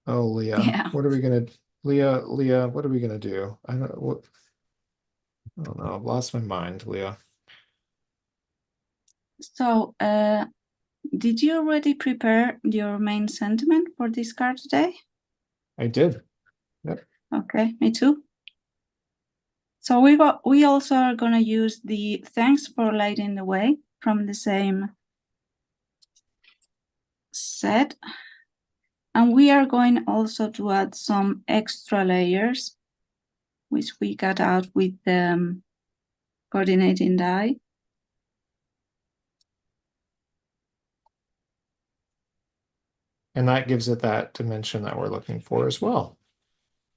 Oh, Leah, Yeah. what are we gonna, Leah, what are we gonna do? I don't know. I've lost my mind, Leah. So, did you already prepare your main sentiment for this card today? I did. Yep. Okay, me too. So we also are gonna use the thanks for lighting the way from the same set. And we are going also to add some extra layers, which we cut out with the coordinating die. And that gives it that dimension that we're looking for as well.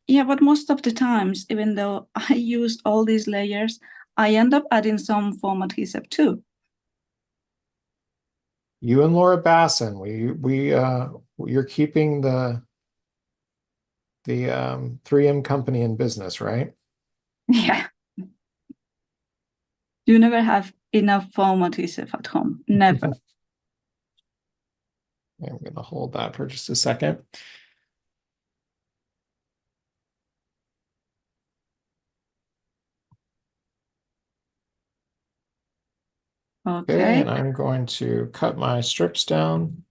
Yeah, but most of the times, even though I use all these layers, I end up adding some foam adhesive too. You and Laura Basson, you're keeping the 3M company in business, right? Yeah. You never have enough foam adhesive at home. Never. I'm going to hold that for just a second. Okay. And I'm going to cut my strips down.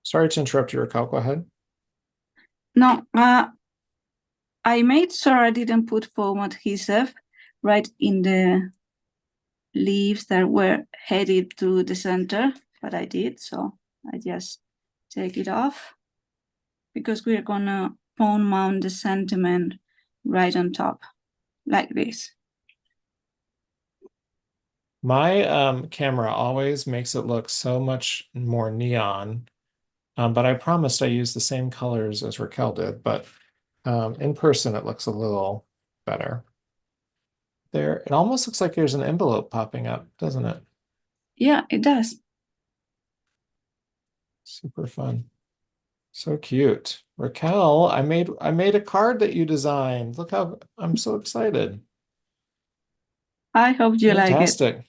Sorry to interrupt you, Raquel. Go ahead. No, I made sure I didn't put foam adhesive right in the leaves that were headed to the center, but I did, so I just take it off because we're gonna foam mount the sentiment right on top, like this. My camera always makes it look so much more neon, but I promised I used the same colors as Raquel did, but in person it looks a little better. There, it almost looks like there's an envelope popping up, doesn't it? Yeah, it does. Super fun. So cute. Raquel, I made a card that you designed. Look how I'm so excited. I hope you like it. Fantastic.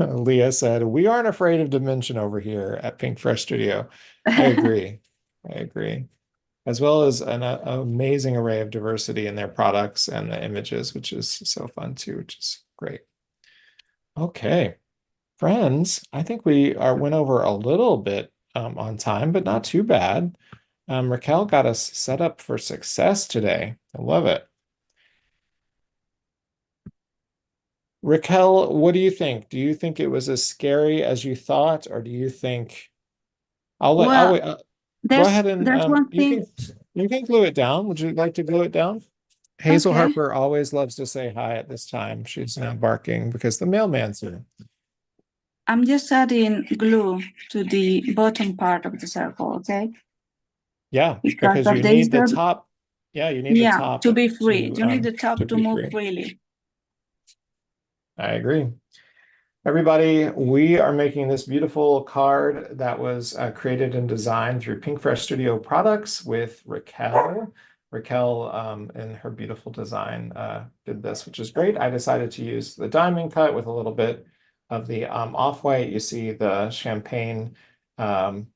Leah said, "We aren't afraid of dimension over here at Pink Fresh Studio." I agree. I agree. As well as an amazing array of diversity in their products and the images, which is so fun too, which is great. Okay, friends, I think we went over a little bit on time, but not too bad. Raquel got us set up for success today. I love it. Raquel, what do you think? Do you think it was as scary as you thought, or do you think I'll Well, wait. Go there's ahead and one thing. you can glue it down. Would you like to glue it down? Hazel Okay. Harper always loves to say hi at this time. She's now barking because the mailman's here. I'm just adding glue to the bottom part of the circle, okay? Yeah, Because because of you the need the Easter, top. Yeah, you need the yeah, top to be free. You need the to top to be move free. freely. I agree. Everybody, we are making this beautiful card that was created and designed through Pink Fresh Studio products with Raquel. Raquel, in her beautiful design, did this, which is great. I decided to use the diamond cut with a little bit of the off-white. You see the champagne um,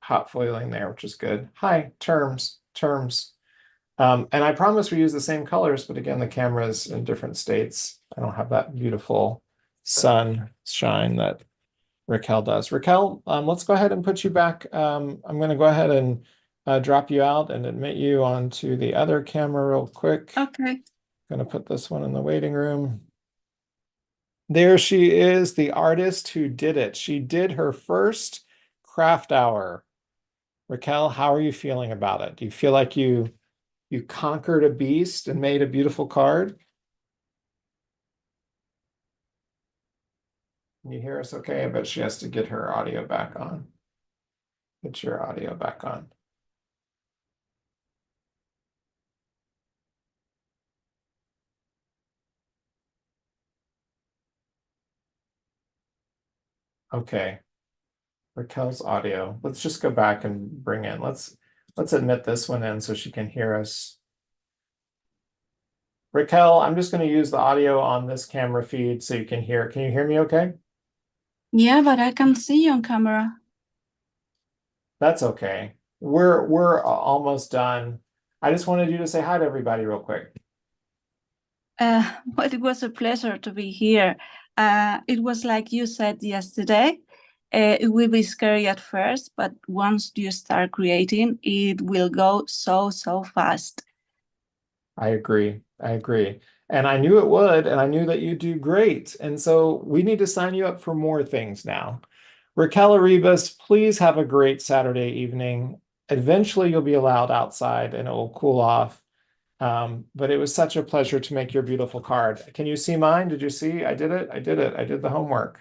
hot foiling there, which is good. Hi, terms. And I promise we use the same colors, but again, the camera's in different states. I don't have that beautiful sun shine that Raquel does. Raquel, let's go ahead and put you back. I'm going to go ahead and drop you out and admit you onto the other camera real quick. Okay. Going to put this one in the waiting room. There she is, the artist who did it. She did her first craft hour. Raquel, how are you feeling about it? Do you feel like you conquered a beast and made a beautiful card? Can you hear us okay? I bet she has to get her audio back on. Get your audio back on. Okay. Raquel's audio. Let's just go back and bring in. Let's admit this one in so she can hear us. Raquel, I'm just going to use the audio on this camera feed so you can hear. Can you hear me okay? Yeah, but I can see you on camera. That's okay. We're almost done. I just wanted you to say hi to everybody real quick. Well, it was a pleasure to be here. It was like you said yesterday. It will be scary at first, but once you start creating, it will go so fast. I agree. I agree. And I knew it would, and I knew that you do great. And so we need to sign you up for more things now. Raquel Arribas, please have a great Saturday evening. Eventually, you'll be allowed outside and it will cool off. But it was such a pleasure to make your beautiful card. Can you see mine? Did you see? I did it. I did it. I did the homework.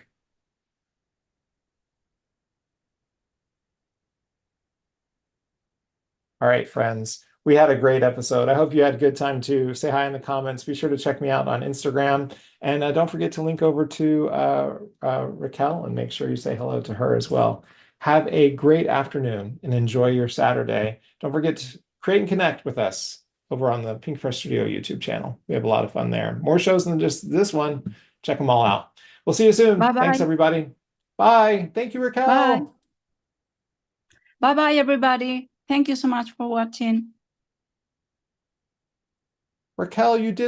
All right, friends. We had a great episode. I hope you had a good time too. Say hi in the comments. Be sure to check me out on Instagram. And don't forget to link over to Raquel and make sure you say hello to her as well. Have a great afternoon and enjoy your Saturday. Don't forget to create and connect with us. over on the Pink Fresh Studio YouTube channel. We have a lot of fun there. More shows than just this one. Check them all out. We'll see you soon. Bye-bye. Thanks, everybody. Bye. Thank you, Raquel. Bye. Bye-bye, everybody. Thank you so much for watching. Raquel, you did